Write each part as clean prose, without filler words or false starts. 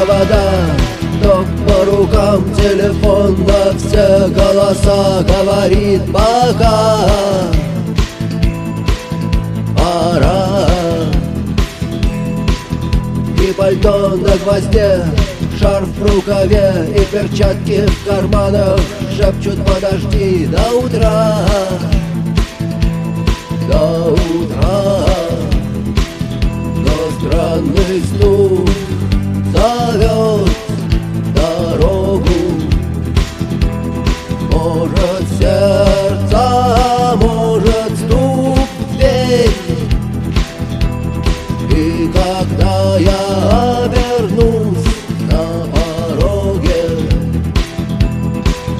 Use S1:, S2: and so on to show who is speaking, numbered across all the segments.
S1: провода, ток по рукам, телефон на все голоса говорит пока. Пора. И пальто на гвозде, шарф в рукаве и перчатки в карманах шепчут: подожди до утра, до утра. Но странный стук зовет дорогу. Может, сердце, может, стук в дверь. И когда я обернусь на пороге,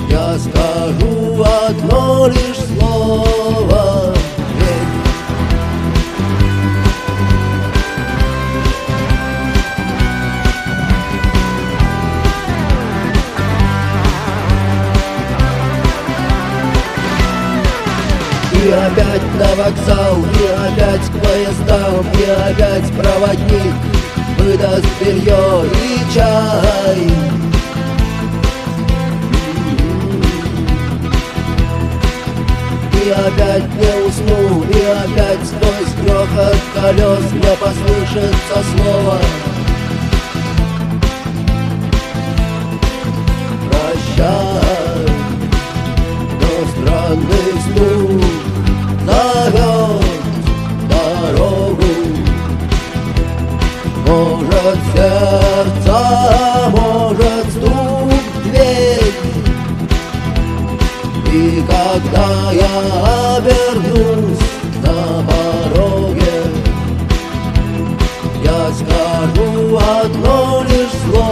S1: я скажу одно лишь слово: верь. И опять на вокзал, и опять к поездам, и опять проводник выдаст белье и чай. И опять не усну, и опять сквозь грохот колес мне послышится слово: прощай. Но странный стук зовет дорогу. Может, сердце, может, стук в дверь. И когда я обернусь на пороге, я скажу одно лишь слово: